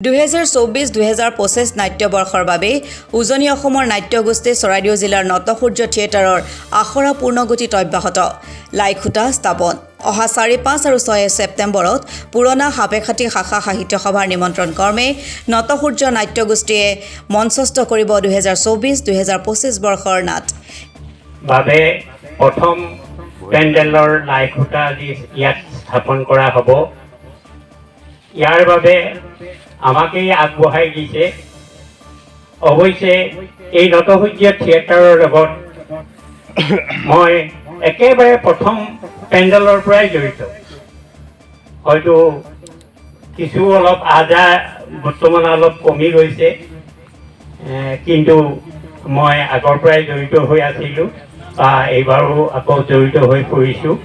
2024-2025 নাট্যবৰ্ষৰ বাবে উজনি অসমৰ নাট্যগোষ্ঠী চৰাইদেউ জিলাৰ নটসূৰ্য থিয়েটাৰৰ আখৰা পূৰ্ণগতিত অব্যাহত লাইখুটা স্থাপন অহা 4, 5 আৰু 6 ছেপ্টেম্বৰত পুৰণা সাপেখাতী শাখা সাহিত্য সভাৰ নিমন্ত্ৰণ কৰ্মে নটসূৰ্য নাট্যগোষ্ঠীয়ে মঞ্চস্থ কৰিব 2024-2025 বৰ্ষৰ নাট বাবে প্ৰথম পেণ্ডেলৰ লাইখুটা ইয়াত স্থাপন কৰা হ'ব। ইয়াৰ বাবে আমাকেই আগবঢ়াই দিছে। অৱশ্যে এই নটসূৰ্য থিয়েটাৰৰ লগত মই একেবাৰে প্ৰথম পেণ্ডেলৰ পৰাই জড়িত। হয়তো কিছু অলপ আদা বৰ্তমান অলপ কমি গৈছে, কিন্তু মই আগৰ পৰাই জড়িত হৈ আছিলোঁ বা এইবাৰো আকৌ জড়িত হৈ পৰিছোঁ।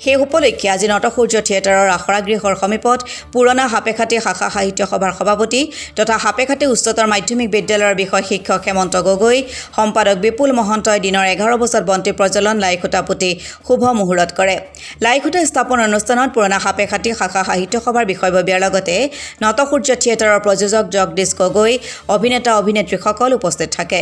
সেই উপলক্ষে আজি নটসূৰ্য থিয়েটাৰৰ আখৰা গৃহৰ সমীপত পুৰণা সাপেখাতী শাখা সাহিত্য সভাৰ সভাপতি তথা সাপেখাতী উচ্চতৰ মাধ্যমিক বিদ্যালয়ৰ বিষয় শিক্ষক হেমন্ত গগৈ, সম্পাদক বিপুল মহন্তই দিনৰ 11 বজাত বন্তি প্ৰজ্বলন লাইখুটা পুতি শুভ মুহূৰ্ত কৰে। লাইখুটা স্থাপন অনুষ্ঠানত পুৰণা সাপেখাতী শাখা সাহিত্য সভাৰ বিষয়ববীয়াৰ লগতে নটসূৰ্য থিয়েটাৰৰ প্ৰযোজক জগদীশ গগৈ, অভিনেতা অভিনেত্ৰীসকল উপস্থিত থাকে।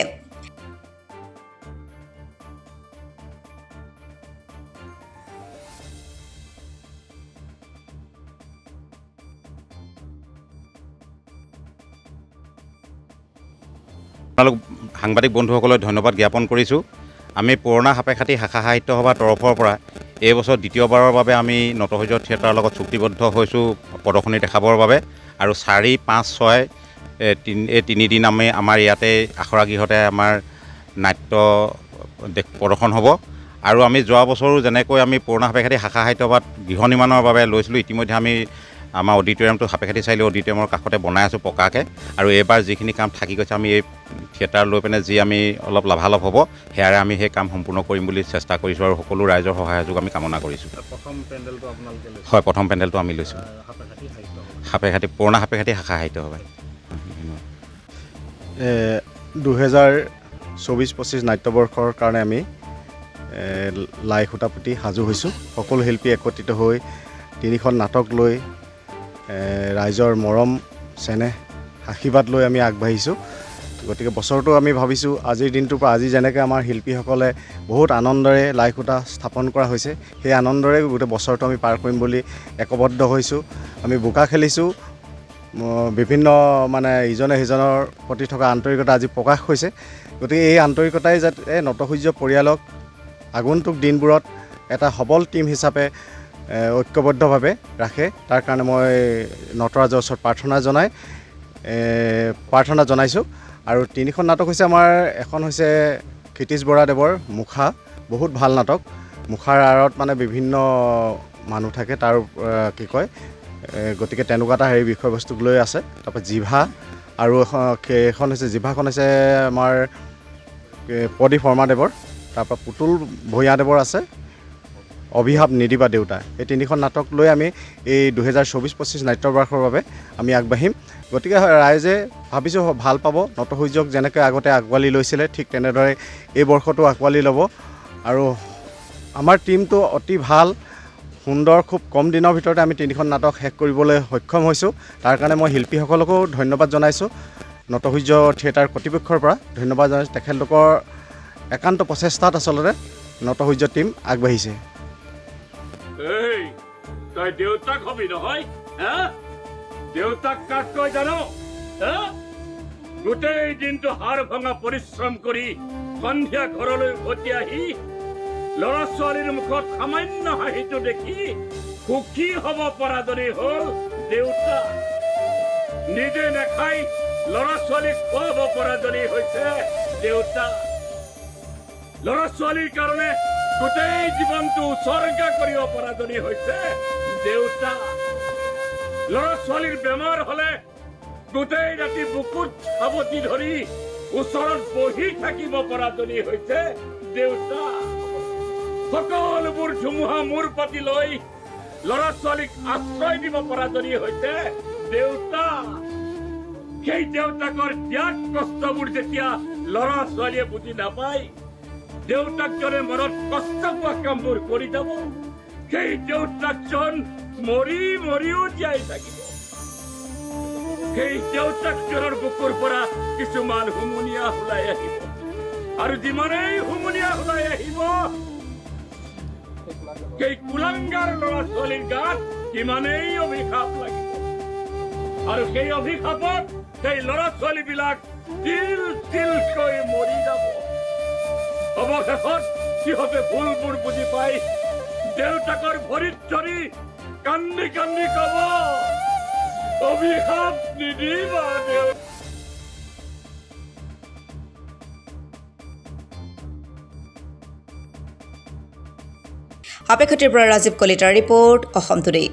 আপোনালোক সাংবাদিক বন্ধুসকলক ধন্যবাদ জ্ঞাপন কৰিছোঁ। আমি পুৰণা সাপেখাতী শাখা সাহিত্য সভাৰ তৰফৰ পৰা এই বছৰ দ্বিতীয়বাৰৰ বাবে আমি নটসূৰ্য থিয়েটাৰৰ লগত চুক্তিবদ্ধ হৈছোঁ প্ৰদৰ্শনী দেখাবৰ বাবে। আৰু 4, 5, 6 এই 3 দিন আমি আমাৰ ইয়াতে আখৰা গৃহতে আমাৰ নাট্য প্ৰদৰ্শন হ'ব। আৰু আমি যোৱা বছৰো যেনেকৈ আমি পুৰণা সাপেখাতী শাখা সাহিত্য সভাত গৃহ নিৰ্মাণৰ বাবে লৈছিলোঁ, ইতিমধ্যে আমি আমাৰ অডিটৰিয়ামটো সাপেখাতী চাৰিআলি অডিটৰিয়ামৰ কাষতে বনাই আছোঁ পকাকৈ। আৰু এইবাৰ যিখিনি কাম থাকি গৈছে আমি এই থিয়েটাৰ লৈ পিনে যি আমি অলপ লাভালাভ হ'ব সেয়াৰে আমি সেই কাম সম্পূৰ্ণ কৰিম বুলি চেষ্টা কৰিছোঁ আৰু সকলো ৰাইজৰ সহায় সহযোগ আমি কামনা কৰিছোঁ। হয়, প্ৰথম পেণ্ডেলটো আমি লৈছোঁ সাপেখাতী পুৰণা সাপেখাতী শাখা সাহিত্য সভাই। 2024-25 নাট্যবৰ্ষৰ কাৰণে আমি লাইখুটা পুতি সাজু হৈছোঁ। সকলো শিল্পী একত্ৰিত হৈ 3খন নাটক লৈ ৰাইজৰ মৰম চেনেহ আশীৰ্বাদ লৈ আমি আগবাঢ়িছোঁ। গতিকে বছৰটো আমি ভাবিছোঁ আজিৰ দিনটোৰ পৰা আজি যেনেকৈ আমাৰ শিল্পীসকলে বহুত আনন্দৰে লাইখুটা স্থাপন কৰা হৈছে, সেই আনন্দৰে গোটেই বছৰটো আমি পাৰ কৰিম বুলি একবদ্ধ হৈছোঁ। আমি বোকা খেলিছোঁ, বিভিন্ন ইজনে সিজনৰ প্ৰতি থকা আন্তৰিকতা আজি প্ৰকাশ হৈছে। গতিকে এই আন্তৰিকতাই যাতে নটসূৰ্য পৰিয়ালক আগন্তুক দিনবোৰত এটা সবল টীম হিচাপে ঐক্যবদ্ধভাৱে ৰাখে, তাৰ কাৰণে মই নটৰাজৰ ওচৰত প্ৰাৰ্থনা জনাইছোঁ। আৰু 3খন নাটক হৈছে আমাৰ, এখন হৈছে ক্ষিতিশ বৰাদেৱৰ মুখা, বহুত ভাল নাটক। মুখাৰ আঁৰত বিভিন্ন মানুহ থাকে, তাৰ গতিকে তেনেকুৱা এটা বিষয়বস্তুক লৈ আছে। তাৰপৰা জিভা, আৰু এখন হৈছে জিভাখন হৈছে আমাৰ প্ৰদীপ শৰ্মাদেৱৰ, তাৰপৰা পুতুল ভূঞাদেৱৰ আছে, অভিশাপ নিদিবা দেউতা। এই 3খন নাটক লৈ আমি এই 2024-25 নাট্যবৰ্ষৰ বাবে আমি আগবাঢ়িম। গতিকে ৰাইজে ভাবিছোঁ ভাল পাব। নটসূৰ্যক যেনেকৈ আগতে আঁকোৱালি লৈছিলে ঠিক তেনেদৰে এই বৰ্ষটো আঁকোৱালি ল'ব। আৰু আমাৰ টীমটো অতি ভাল সুন্দৰ, খুব কম দিনৰ ভিতৰতে আমি 3খন নাটক শেষ কৰিবলৈ সক্ষম হৈছোঁ। তাৰ কাৰণে মই শিল্পীসকলকো ধন্যবাদ জনাইছোঁ। নটসূৰ্য থিয়েটাৰ কৰ্তৃপক্ষৰ পৰা ধন্যবাদ জনাইছোঁ। তেখেতলোকৰ একান্ত প্ৰচেষ্টাত আচলতে নটসূৰ্য টীম আগবাঢ়িছে। তই দেউতাক হবি নহয়? দেউতাক কাক কয় জানো? গোটেই দিনটো হাড় ভঙা পৰিশ্ৰম কৰি সন্ধিয়া ঘৰলৈ উভতি আহি ল'ৰা ছোৱালীৰ মুখত সামান্য হাঁহিটো দেখি সুখী হ'ব পৰাজনী হ'ল দেউতা। নিজে নাখাই ল'ৰা ছোৱালীক খুৱাব পৰাজনী হৈছে দেউতা। ল'ৰা ছোৱালীৰ কাৰণে গোটেই জীৱনটো উচৰ্গা কৰিব পৰাজনী হৈছে দেউতা। ল'ৰা ছোৱালীৰ বেমাৰ হলে গোটেই ৰাতি বুকুত সাৱটি ধৰি ওচৰত বহি থাকিব পৰাজনী হৈছে দেউতা। সকলোবোৰ ধুমুহা মূৰ পাতি লৈ ল'ৰা ছোৱালীক আশ্ৰয় দিব পৰাজনী হৈছে দেউতা। সেই দেউতাকৰ ত্যাগ কষ্টবোৰ যেতিয়া ল'ৰা ছোৱালীয়ে বুজি নাপায়, দেউতাকজনে মনত কষ্ট পোৱা কামবোৰ কৰি যাব। সেই দেউতাকজন মৰিও জীয়াই থাকিব। সেই দেউতাকজনৰ বুকুৰ পৰা কিছুমান হুমুনিয়া ওলাই আহিব আৰু যিমানেই হুমুনিয়া ওলাই আহিব সেই কুলাংগাৰ ল'ৰা ছোৱালীৰ গাত সিমানেই অভিশাপ লাগিব আৰু সেই অভিশাপত সেই ল'ৰা ছোৱালীবিলাক তিল তিলকৈ মৰি যাব অৱশেষত সিহঁতে ভুলবোৰ বুজি পাই দেউতাকৰ ভৰিত ধৰি কান্দি কান্দি কব অভিশাপ নিদিবা দেউতা সাপেখাতিৰ পৰা ৰাজীৱ কলিতাৰ ৰিপৰ্ট অসম টুডে।